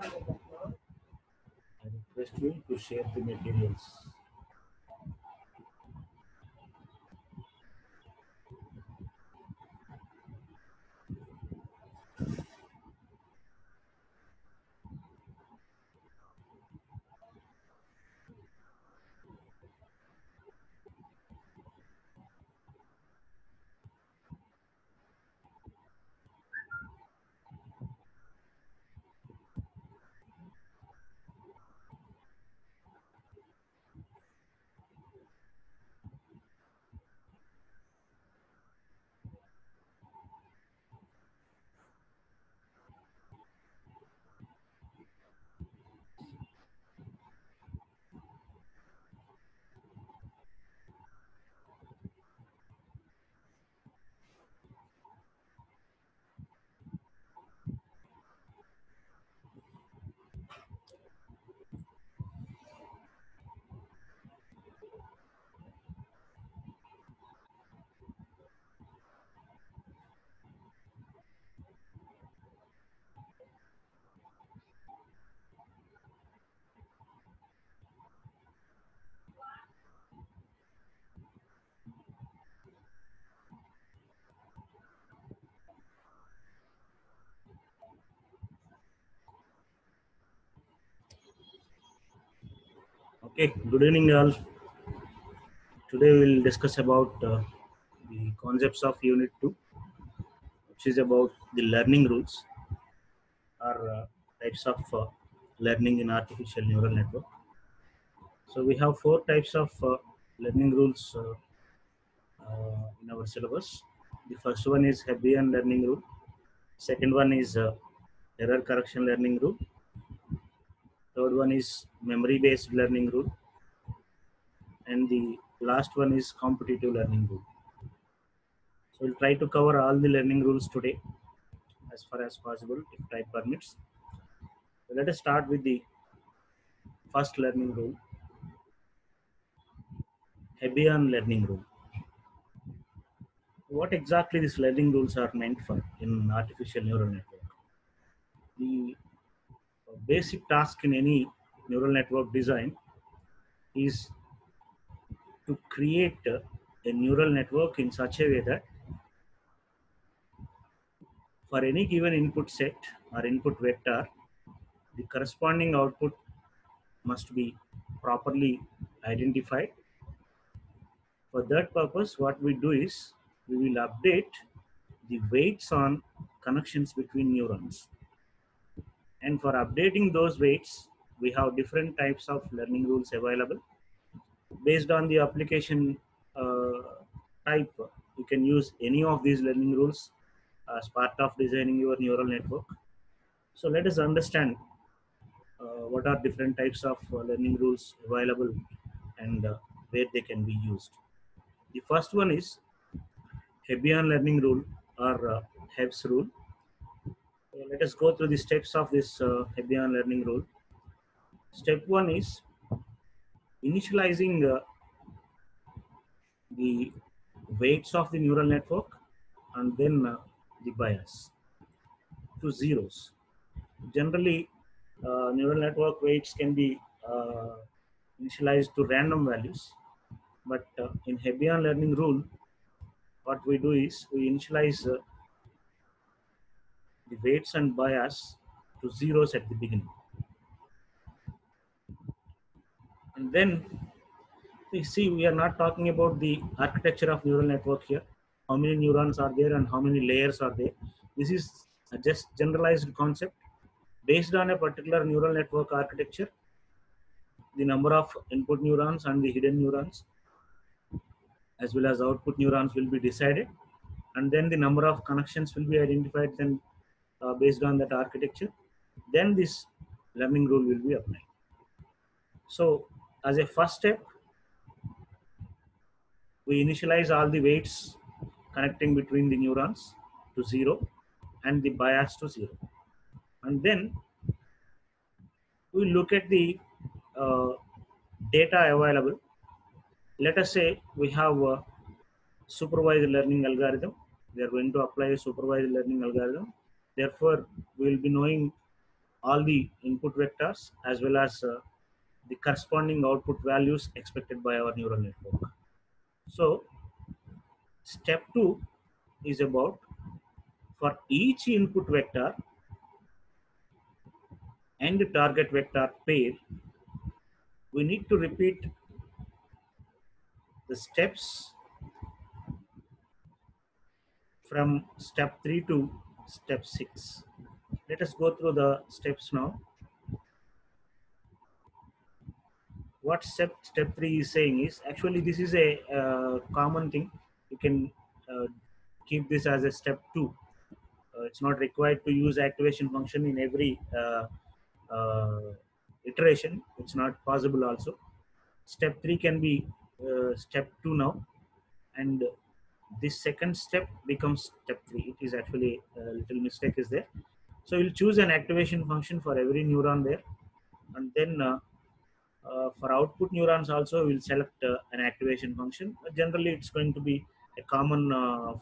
I request you to share the materials. Okay, good evening all. Today we'll discuss about the concepts of Unit 2, which is about the learning rules or types of learning in artificial neural network. So we have four types of learning rules in our syllabus. The first one is Hebbian learning rule. Second one is error correction learning rule. Third one is memory based learning rule. And the last one is competitive learning rule. So we'll try to cover all the learning rules today as far as possible if time permits. So let us start with the first learning rule, Hebbian learning rule. What exactly these learning rules are meant for in artificial neural network? The basic task in any neural network design is to create a neural network in such a way that for any given input set or input vector, the corresponding output must be properly identified. For that purpose, what we do is we will update the weights on connections between neurons. And for updating those weights, we have different types of learning rules available. Based on the application uh, type, you can use any of these learning rules as part of designing your neural network. So let us understand what are different types of learning rules available and where they can be used. The first one is Hebbian learning rule or Heb's rule. So let us go through the steps of this Hebbian learning rule. Step one is initializing the weights of the neural network and then the bias to zeros. Generally, neural network weights can be initialized to random values, but in Hebbian learning rule, what we do is we initialize the weights and bias to zeros at the beginning. And then we see we are not talking about the architecture of neural network here. How many neurons are there and how many layers are there? This is a just generalized concept based on a particular neural network architecture. The number of input neurons and the hidden neurons as well as output neurons will be decided, and then the number of connections will be identified then based on that architecture. Then this learning rule will be applied. So as a first step, we initialize all the weights connecting between the neurons to zero and the bias to zero. And then we look at the uh, data available. Let us say we have a supervised learning algorithm. We are going to apply a supervised learning algorithm. Therefore, we will be knowing all the input vectors as well as the corresponding output values expected by our neural network. So step 2 is about, for each input vector and target vector pair, we need to repeat the steps from step 3 to step 6. Let us go through the steps now. What step 3 is saying is, actually this is a common thing. You can uh, keep this as a step 2. It's not required to use activation function in every uh, iteration. It's not possible also. Step 3 can be step 2 now, and this second step becomes step 3. It is actually a little mistake is there. So we'll choose an activation function for every neuron there, and then for output neurons also we'll select an activation function. Generally it's going to be a common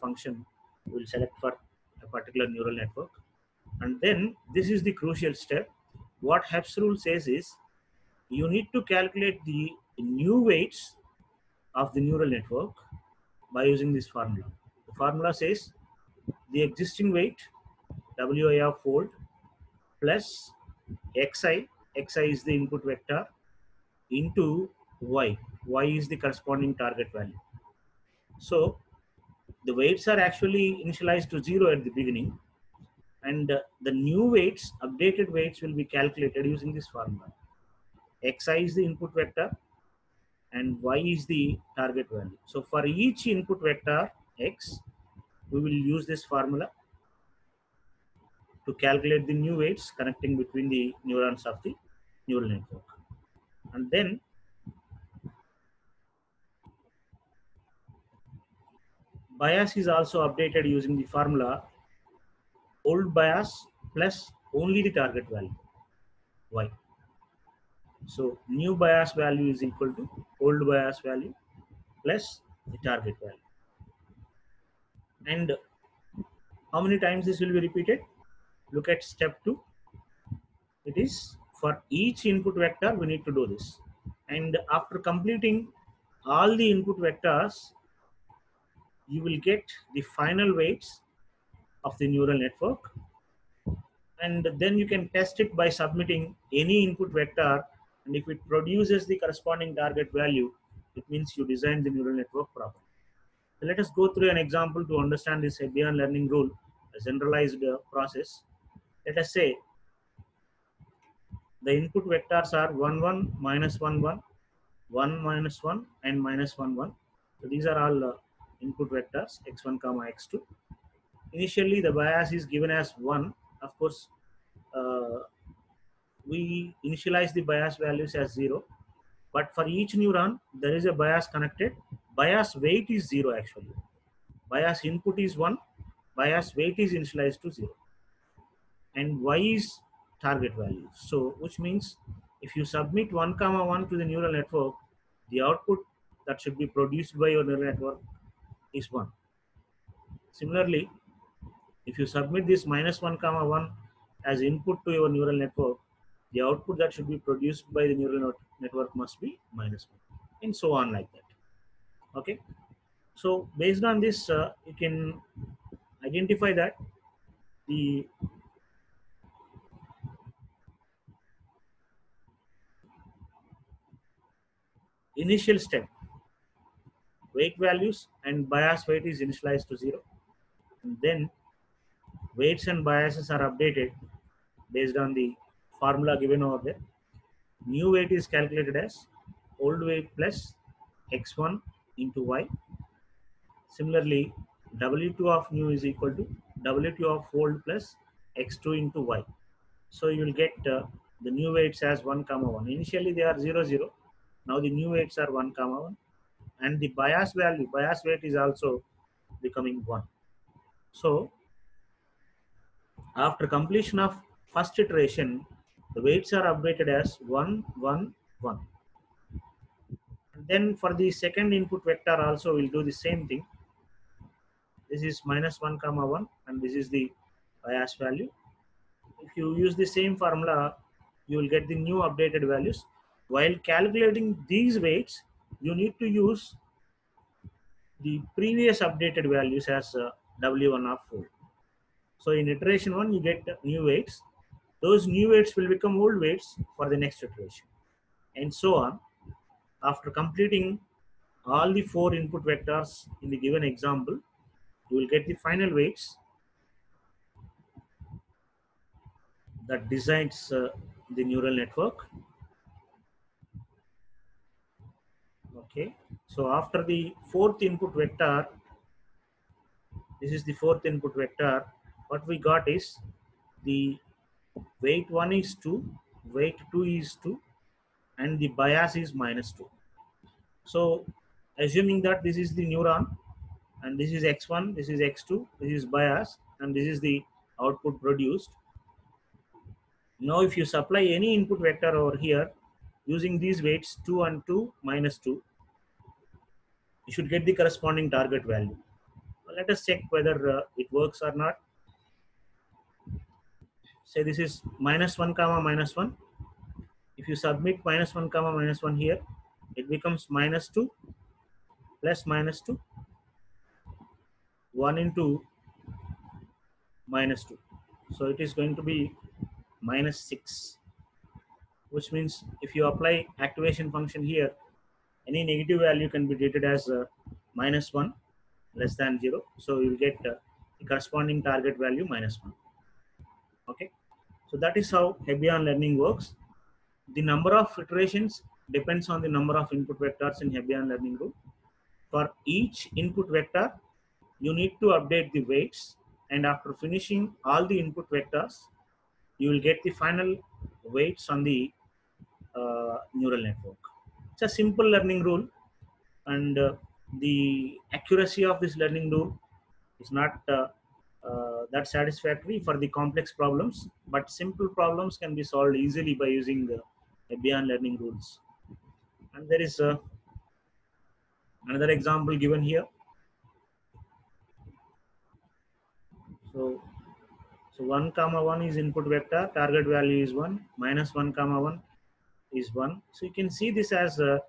function we'll select for a particular neural network. And then this is the crucial step. What Hep's rule says is, you need to calculate the new weights of the neural network by using this formula. The formula says the existing weight wi of fold plus xi, xi is the input vector, into y, y is the corresponding target value. So the weights are actually initialized to 0 at the beginning, and the new weights, updated weights, will be calculated using this formula. Xi is the input vector and y is the target value. So for each input vector x, we will use this formula to calculate the new weights connecting between the neurons of the neural network. And then bias is also updated using the formula old bias plus only the target value y. So new bias value is equal to old bias value plus the target value. And how many times this will be repeated? Look at step 2. It is for each input vector we need to do this. And after completing all the input vectors, you will get the final weights of the neural network, and then you can test it by submitting any input vector, and if it produces the corresponding target value, it means you designed the neural network properly. So let us go through an example to understand this Hebbian learning rule, a generalized process. Let us say the input vectors are 1 1 minus 1 1 1 minus 1 and minus 1 1. So these are all input vectors x1 comma x2. Initially the bias is given as 1. Of course uh, we initialize the bias values as 0, but for each neuron there is a bias connected. Bias weight is 0 actually. Bias input is 1, bias weight is initialized to 0, and y is target value. So which means if you submit 1 comma 1 to the neural network, the output that should be produced by your neural network is 1. Similarly, if you submit this minus 1 comma 1 as input to your neural network, the output that should be produced by the neural network must be minus 1, and so on like that. Okay. So based on this, you can identify that the initial step, weight values and bias weight is initialized to 0, and then weights and biases are updated based on the formula given over there. New weight is calculated as old weight plus x1 into y. Similarly, W2 of new is equal to W2 of old plus x2 into y. So you will get the new weights as 1 comma 1. Initially they are 0 0. Now the new weights are 1 comma 1, and the bias value, bias weight is also becoming 1. So after completion of first iteration, the weights are updated as 1 1 1. And then for the second input vector also we'll do the same thing. This is minus 1 comma 1, and this is the bias value. if you use the same formula, you will get the new updated values. While calculating these weights, you need to use the previous updated values as W1 of 4. So in iteration 1, you get new weights. Those new weights will become old weights for the next iteration, and so on. After completing all the 4 input vectors in the given example, you will get the final weights that designs the neural network. Okay, so after the 4th input vector, this is the 4th input vector, what we got is the weight 1 is 2, weight 2 is 2, and the bias is -2. So assuming that this is the neuron, and this is x1, this is x2, this is bias, and this is the output produced. Now if you supply any input vector over here using these weights 2 and 2 -2, you should get the corresponding target value. Let us check whether it works or not. Say this is -1 comma -1. If you submit -1 comma -1 here, it becomes -2 plus -2, 1 into -2. So it is going to be -6, which means if you apply activation function here, any negative value can be treated as -1 less than 0. So you will get the corresponding target value -1. Okay, so that is how Hebbian learning works. The number of iterations depends on the number of input vectors in Hebbian learning rule. For each input vector, you need to update the weights, and after finishing all the input vectors, you will get the final weights on the neural network. It's a simple learning rule, and the accuracy of this learning rule is not that satisfactory for the complex problems, but simple problems can be solved easily by using the Hebbian learning rules. And there is another example given here. So 1 comma 1 is input vector, target value is 1, -1 comma 1 is 1. So you can see this as a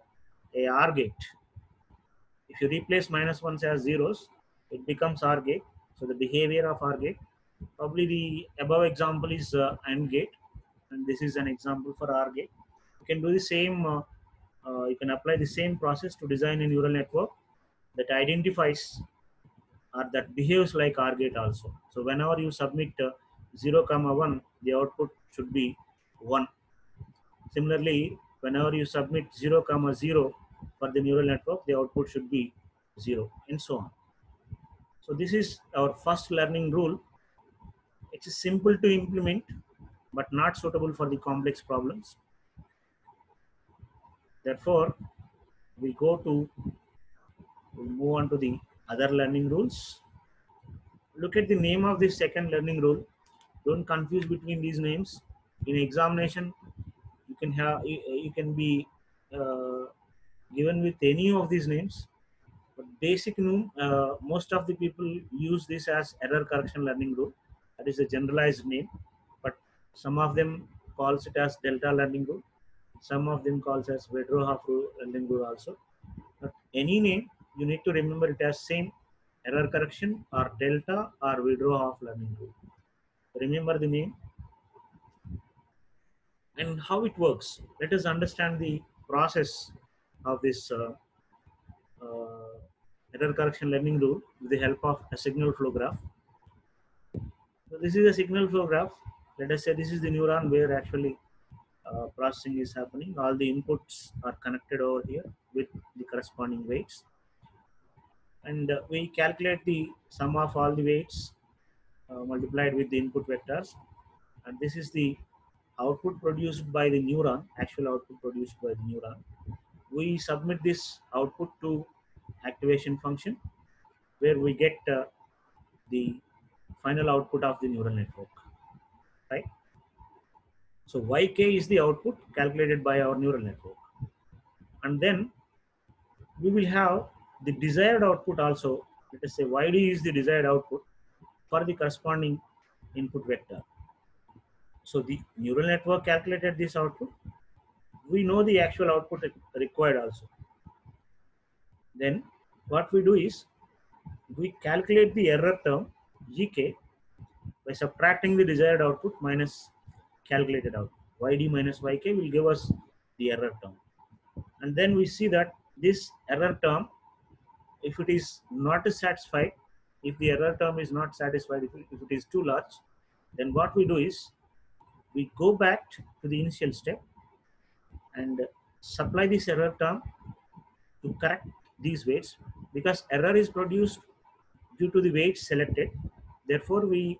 OR gate. If you replace -1s as zeros, it becomes OR gate. So the behavior of OR gate, probably the above example is AND gate, and this is an example for OR gate. You can do the same, you can apply the same process to design a neural network that identifies or that behaves like OR gate also. So whenever you submit 0 comma 1, the output should be 1. Similarly, whenever you submit 0 comma 0 for the neural network, the output should be 0, and so on. So this is our first learning rule. It is simple to implement, but not suitable for the complex problems. Therefore, we'll move on to the other learning rules. Look at the name of this second learning rule. Don't confuse between these names. In examination, you can be given with any of these names. But most of the people use this as error correction learning rule. That is a generalized name, but some of them calls it as delta learning rule. Some of them calls as Vedrohoff learning rule also. But any name, you need to remember it as same error correction or delta or Vedrohoff learning rule. Remember the name and how it works. Let us understand the process of this error correction learning rule with the help of a signal flow graph. So this is a signal flow graph. Let us say this is the neuron where actually processing is happening. All the inputs are connected over here with the corresponding weights. And we calculate the sum of all the weights multiplied with the input vectors. And this is the output produced by the neuron, actual output produced by the neuron. We submit this output to activation function where we get the final output of the neural network, right? So yk is the output calculated by our neural network. And then we will have the desired output also. Let us say yd is the desired output for the corresponding input vector. So the neural network calculated this output. We know the actual output required also. Then what we do is we calculate the error term GK by subtracting the desired output minus calculated output. YD minus YK will give us the error term. And then we see that this error term, if it is not satisfied, if the error term is not satisfied, if it is too large, then what we do is we go back to the initial step and supply this error term to correct these weights, because error is produced due to the weights selected. Therefore, we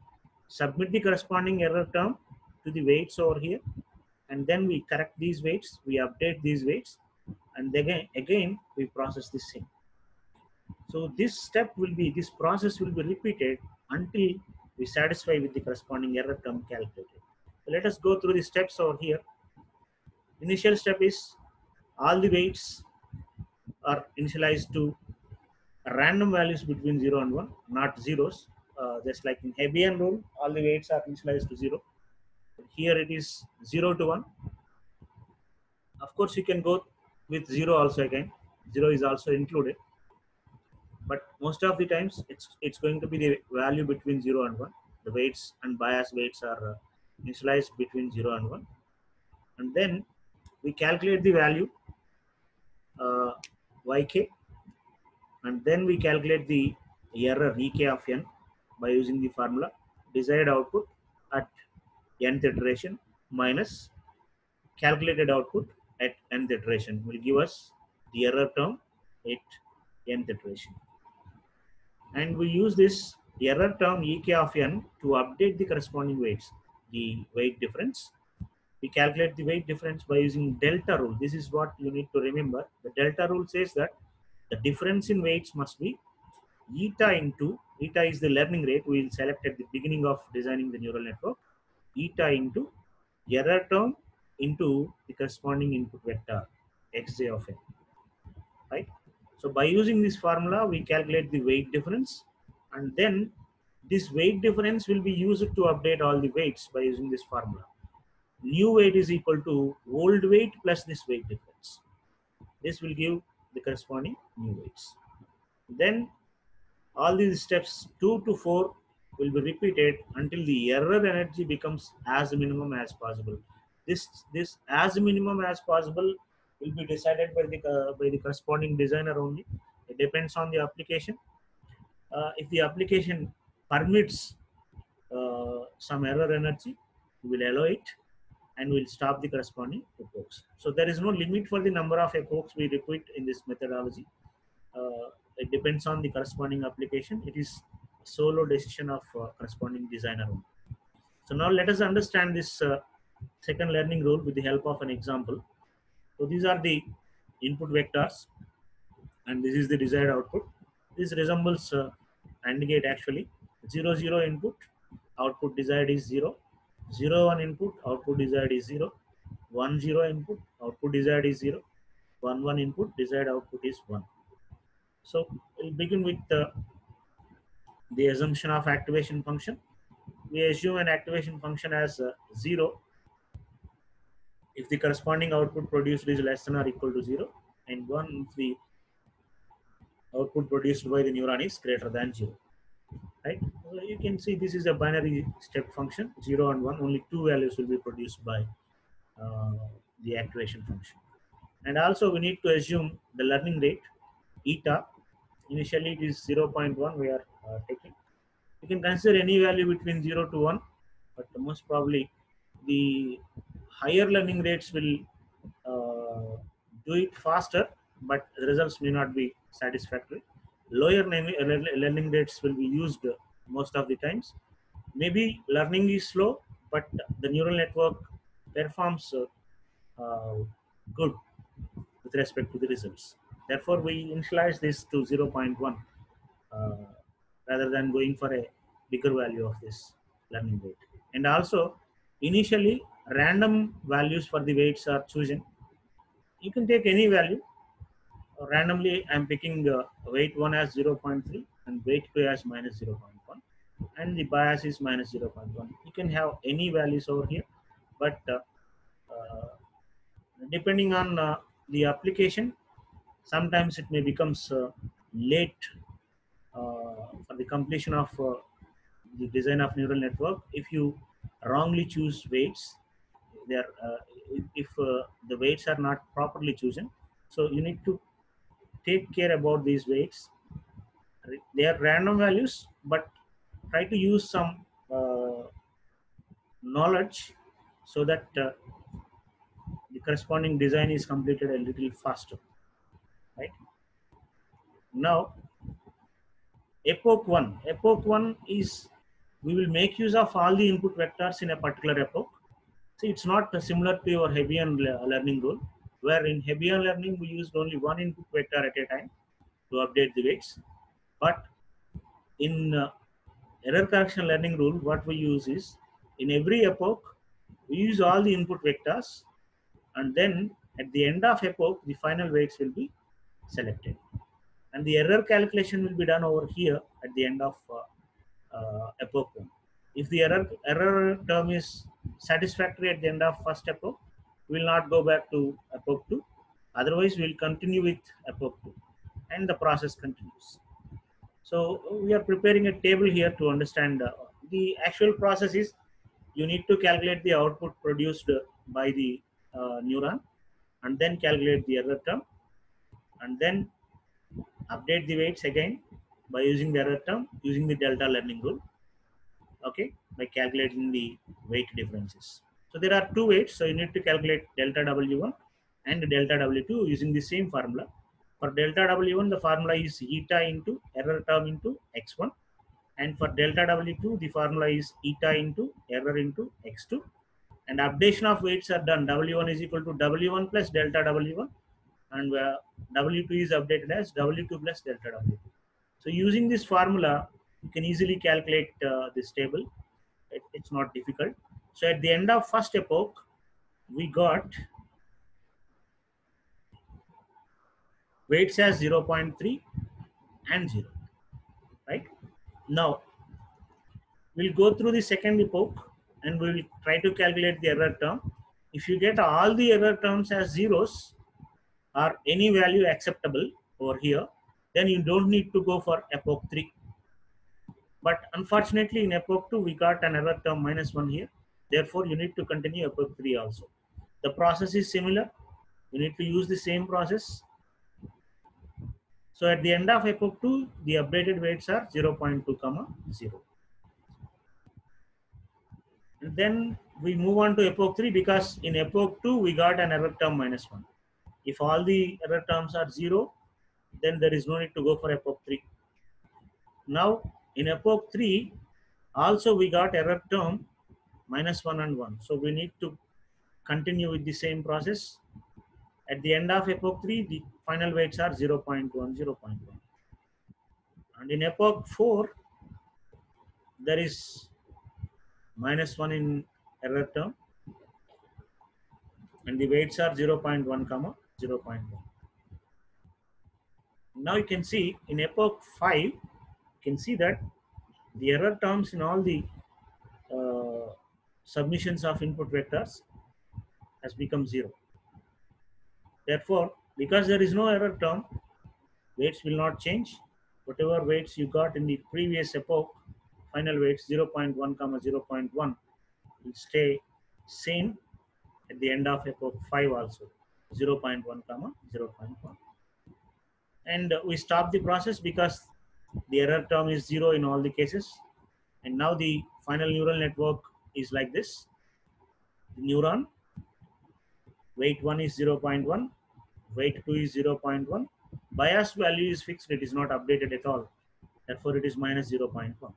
submit the corresponding error term to the weights over here, and then we correct these weights, we update these weights, and again we process this thing. So this process will be repeated until we satisfy with the corresponding error term calculated. So let us go through the steps over here. Initial step is all the weights are initialized to random values between 0 and 1, not zeros. Just like in Hebbian rule, all the weights are initialized to 0. Here it is 0 to 1. Of course, you can go with 0 also again. 0 is also included. But most of the times, it's going to be the value between 0 and 1. The weights and bias weights are initialized between 0 and 1. And then we calculate the value yk, and then we calculate the error ek of n by using the formula desired output at nth iteration minus calculated output at nth iteration will give us the error term at nth iteration. And we use this error term ek of n to update the corresponding weights, the weight difference. We calculate the weight difference by using delta rule. This is what you need to remember. The delta rule says that the difference in weights must be eta into, eta is the learning rate we will select at the beginning of designing the neural network, eta into error term into the corresponding input vector xj of n, right? So by using this formula, we calculate the weight difference, and then this weight difference will be used to update all the weights by using this formula. New weight is equal to old weight plus this weight difference. This will give the corresponding new weights. Then all these steps 2 to 4 will be repeated until the error energy becomes as minimum as possible. This as minimum as possible will be decided by the corresponding designer only. It depends on the application. If the application permits some error energy, we will allow it and we'll stop the corresponding epochs. So there is no limit for the number of epochs we repeat in this methodology. It depends on the corresponding application. It is a solo decision of corresponding designer only. So now let us understand this second learning rule with the help of an example. So these are the input vectors and this is the desired output. This resembles AND gate actually. 0, 0 input, output desired is 0. 0, 1 input, output desired is 0. 1, 0 input, output desired is 0. 1, 1 input, desired output is 1. So we'll begin with the assumption of activation function. We assume an activation function as 0 if the corresponding output produced is less than or equal to 0, and 1 if the output produced by the neuron is greater than 0. Right? So you can see this is a binary step function, 0 and 1. Only two values will be produced by the activation function. And also we need to assume the learning rate, eta. Initially it is 0.1 we are taking. You can consider any value between 0 to 1, but most probably the higher learning rates will do it faster, but the results may not be satisfactory. Lower learning rates will be used most of the times. Maybe learning is slow, but the neural network performs good with respect to the results. Therefore, we initialize this to 0.1 rather than going for a bigger value of this learning rate. And also, initially, random values for the weights are chosen. You can take any value. Randomly, I'm picking weight 1 as 0.3 and weight 2 as minus 0.1, and the bias is minus 0.1. You can have any values over here. but depending on the application, sometimes it may becomes late for the completion of the design of neural network if you wrongly choose weights. There, if the weights are not properly chosen, so you need to take care about these weights. They are random values, but try to use some knowledge so that the corresponding design is completed a little faster, right? Now, epoch 1 is, we will make use of all the input vectors in a particular epoch. See, it's not similar to your Hebbian learning rule, where in Hebbian learning we used only one input vector at a time to update the weights. But in error correction learning rule, what we use is, in every epoch, we use all the input vectors, and then at the end of epoch, the final weights will be selected. And the error calculation will be done over here at the end of epoch 1. If the error term is satisfactory at the end of first epoch, we will not go back to epoch 2. Otherwise, we will continue with epoch 2, and the process continues. So we are preparing a table here to understand the actual process is, you need to calculate the output produced by the neuron, and then calculate the error term, and then update the weights again by using the error term, using the delta learning rule, okay, by calculating the weight differences. So there are two weights, so you need to calculate delta W1 and delta W2 using the same formula. For delta W1, the formula is eta into error term into x1, and for delta W2, the formula is eta into error into x2, and updation of weights are done. W1 is equal to W1 plus delta W1, and W2 is updated as W2 plus delta W2. So using this formula, you can easily calculate this table. It's not difficult. So at the end of first epoch, we got weights as 0.3 and 0, right? Now, we'll go through the second epoch and we'll try to calculate the error term. If you get all the error terms as zeros or any value acceptable over here, then you don't need to go for epoch 3. But unfortunately, in epoch 2, we got an error term -1 here. Therefore, you need to continue epoch 3 also. The process is similar. You need to use the same process. So at the end of epoch 2, the updated weights are 0.2, 0. And then we move on to epoch 3, because in epoch 2, we got an error term -1. If all the error terms are 0, then there is no need to go for epoch 3. Now, in epoch 3, also we got error term -1 and 1. So we need to continue with the same process. At the end of epoch 3, the final weights are 0.1, 0.1. And in epoch 4, there is -1 in error term, and the weights are 0.1, 0.1. Now you can see in epoch 5, you can see that the error terms in all the submissions of input vectors has become 0. Therefore, because there is no error term, weights will not change. Whatever weights you got in the previous epoch, final weights 0.1, 0.1 will stay same at the end of epoch 5 also, 0.1, 0.1. And we stop the process because the error term is 0 in all the cases. And now the final neural network is like this. The neuron, weight 1 is 0.1, weight 2 is 0.1. Bias value is fixed, it is not updated at all. Therefore, it is -0.1,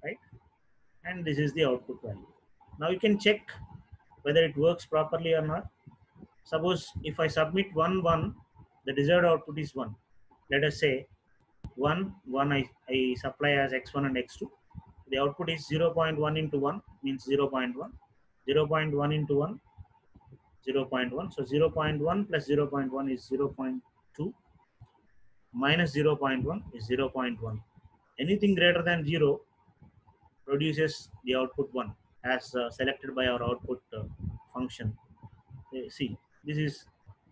right? And this is the output value. Now you can check whether it works properly or not. Suppose if I submit 1, 1, the desired output is 1. Let us say 1, 1 I supply as x1 and x2. The output is 0.1 into 1 means 0.1. 0.1 into 1, 0.1. So 0.1 plus 0.1 is 0.2. Minus 0.1 is 0.1. Anything greater than 0 produces the output 1 as selected by our output function. See, this is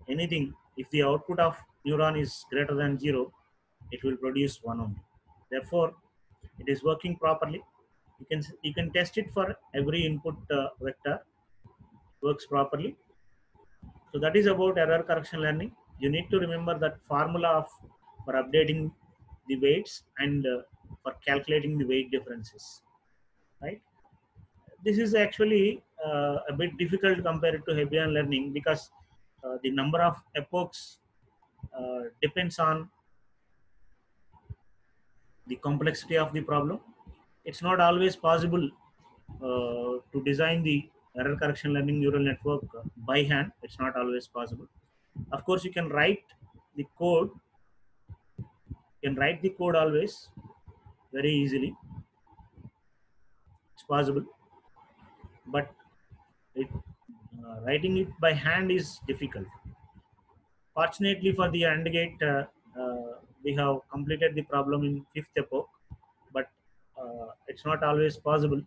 anything. If the output of neuron is greater than 0, it will produce 1 only. Therefore, it is working properly. You can test it for every input vector. It works properly. So that is about error correction learning. You need to remember that formula for updating the weights and for calculating the weight differences, right? This is actually a bit difficult compared to Hebbian learning because the number of epochs depends on the complexity of the problem. It's not always possible to design the error correction learning neural network by hand. It's not always possible. Of course, you can write the code. You can write the code always very easily. It's possible, but writing it by hand is difficult. Fortunately for the AND gate, we have completed the problem in fifth epoch, but it's not always possible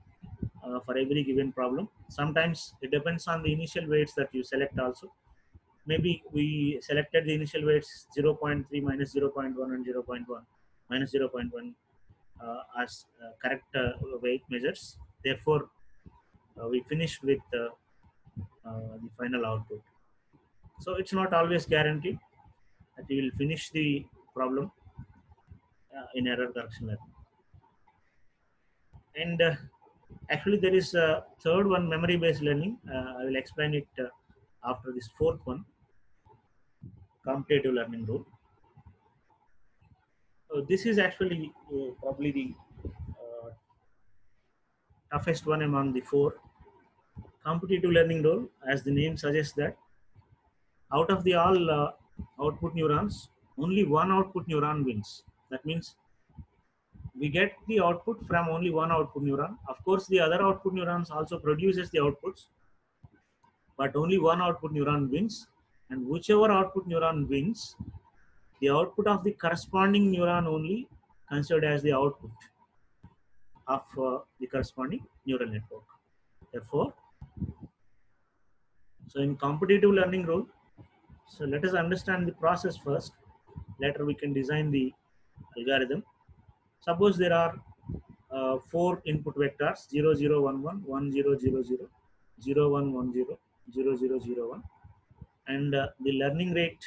for every given problem. Sometimes it depends on the initial weights that you select also. Maybe we selected the initial weights 0.3 minus 0.1 and 0.1 minus 0.1 as correct weight measures. Therefore, we finished with the final output. So it's not always guaranteed that you will finish the problem in error correction learning. And actually, there is a third one, memory-based learning. I will explain it after this fourth one, computative learning rule. This is actually probably the toughest one among the four. Computative learning rule, as the name suggests, that out of the all output neurons, only one output neuron wins. That means we get the output from only one output neuron. Of course, the other output neurons also produces the outputs, but only one output neuron wins. And whichever output neuron wins, the output of the corresponding neuron only considered as the output of the corresponding neural network. Therefore, so in computative learning rule, so let us understand the process first. Later we can design the algorithm. Suppose there are 4 input vectors 0, 0, 1, 1, 1, 0, 0, 0, 0, 1, 1, 0, 0, 0, 0, 1, and the learning rate,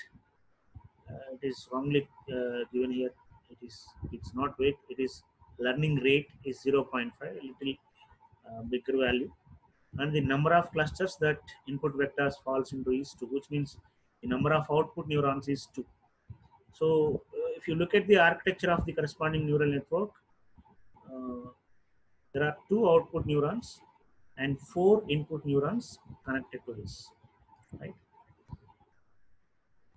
it is wrongly given here. It's not weight, it is learning rate is 0.5, a little bigger value, and the number of clusters that input vectors falls into is 2, which means the number of output neurons is 2. So if you look at the architecture of the corresponding neural network, there are 2 output neurons and 4 input neurons connected to this, right?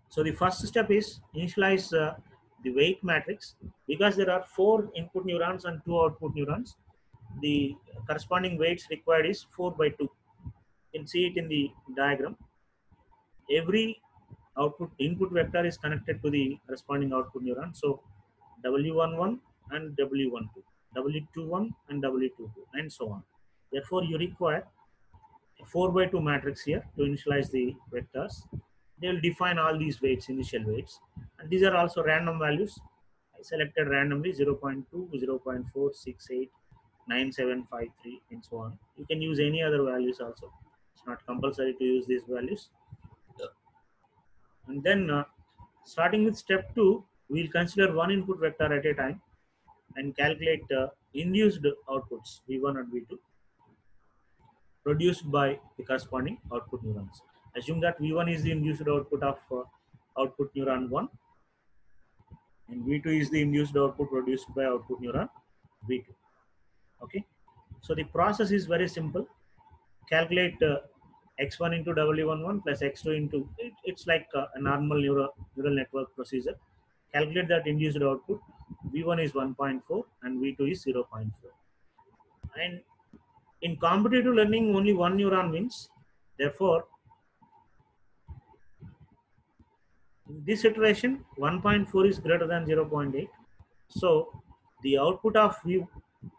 So the first step is initialize the weight matrix. Because there are 4 input neurons and 2 output neurons, the corresponding weights required is 4 by 2. You can see it in the diagram. Every output input vector is connected to the corresponding output neuron. So W11 and W12, W21 and W22, and so on. Therefore, you require a 4 by 2 matrix here to initialize the vectors. They will define all these weights, initial weights, and these are also random values. I selected randomly 0.2, 0.4, 6, 8, 9, 7, 5, 3, and so on. You can use any other values also. It's not compulsory to use these values. And then starting with step 2, we will consider one input vector at a time and calculate induced outputs V1 and V2 produced by the corresponding output neurons. Assume that V1 is the induced output of output neuron 1, and V2 is the induced output produced by output neuron V2. Okay, so the process is very simple. Calculate x1 into W11 plus x2 into, it's like a normal neural network procedure. Calculate that induced output. V1 is 1.4 and V2 is 0.4. And in computative learning, only one neuron wins. Therefore, in this iteration, 1.4 is greater than 0.8. So the output of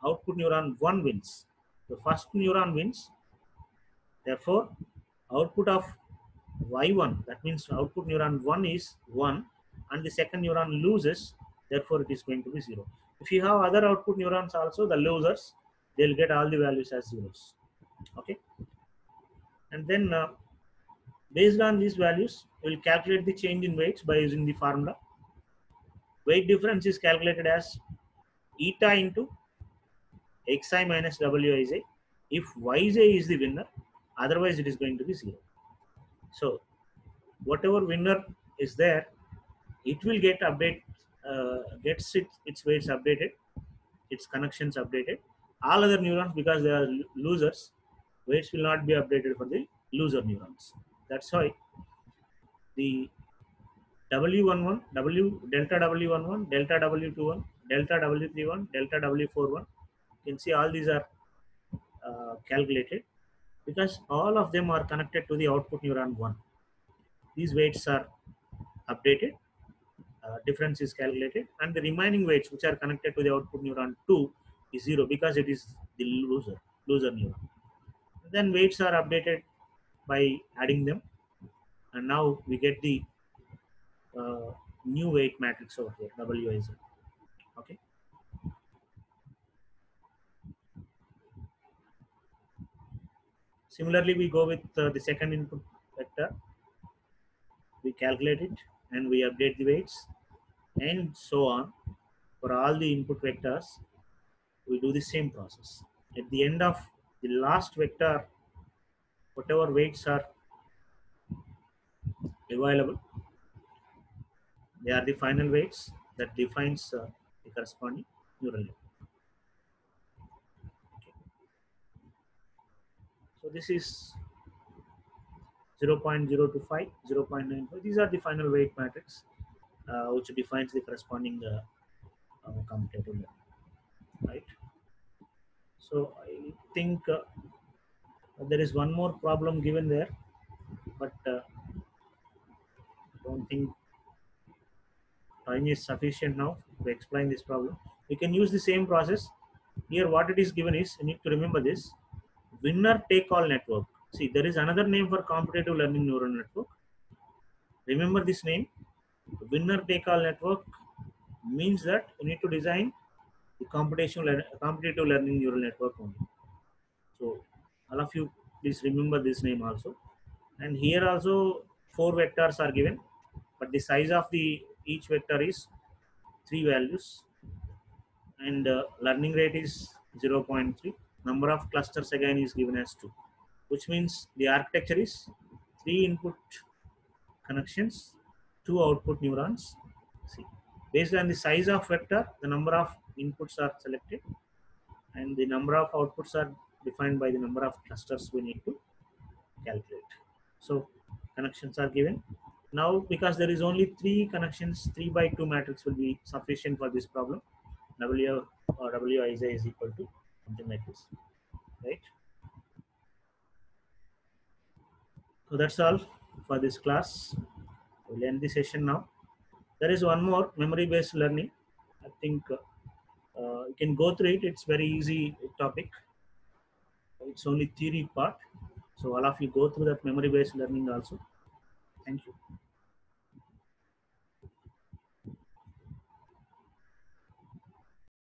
output neuron 1 wins. The first neuron wins. Therefore, output of y1, that means output neuron 1 is 1, and the second neuron loses, therefore it is going to be 0. If you have other output neurons also, the losers, they'll get all the values as zeros. Okay, and then based on these values, we'll calculate the change in weights by using the formula. Weight difference is calculated as eta into xi minus wij if yj is the winner, otherwise it is going to be 0. So whatever winner is there, it will get gets its weights updated, its connections updated. All other neurons, because they are losers, weights will not be updated for the loser neurons. That's why the W11, delta W11, delta W21, delta W31, delta W41. You can see all these are calculated because all of them are connected to the output neuron 1. These weights are updated, difference is calculated, and the remaining weights which are connected to the output neuron 2 is 0 because it is the loser neuron. Then weights are updated by adding them, and now we get the new weight matrix over here, WIZ. Okay. Similarly, we go with the second input vector. We calculate it and we update the weights, and so on. For all the input vectors, we do the same process. At the end of the last vector, whatever weights are available, they are the final weights that defines the corresponding neural network. Okay. So this is 0.025, 0.95. These are the final weight matrix which defines the corresponding commutative level, right? So I think there is one more problem given there, but I don't think time is sufficient now to explain this problem. We can use the same process. Here what it is given is, you need to remember this, winner take all network. See, there is another name for computative learning neural network. Remember this name. Winner take all network means that you need to design the computative learning neural network only. So all of you please remember this name also. And here also 4 vectors are given, but the size of the each vector is 3 values, and learning rate is 0.3. Number of clusters again is given as 2, which means the architecture is 3 input connections, 2 output neurons. See, based on the size of vector, the number of inputs are selected, and the number of outputs are defined by the number of clusters we need to calculate. So connections are given. Now, because there is only 3 connections, 3 by 2 matrix will be sufficient for this problem. W or Wij is equal to something like this, right? So that's all for this class. We'll end the session now. There is one more memory-based learning. I think you can go through it. It's very easy topic. It's only theory part. So all of you go through that memory-based learning also. Thank you.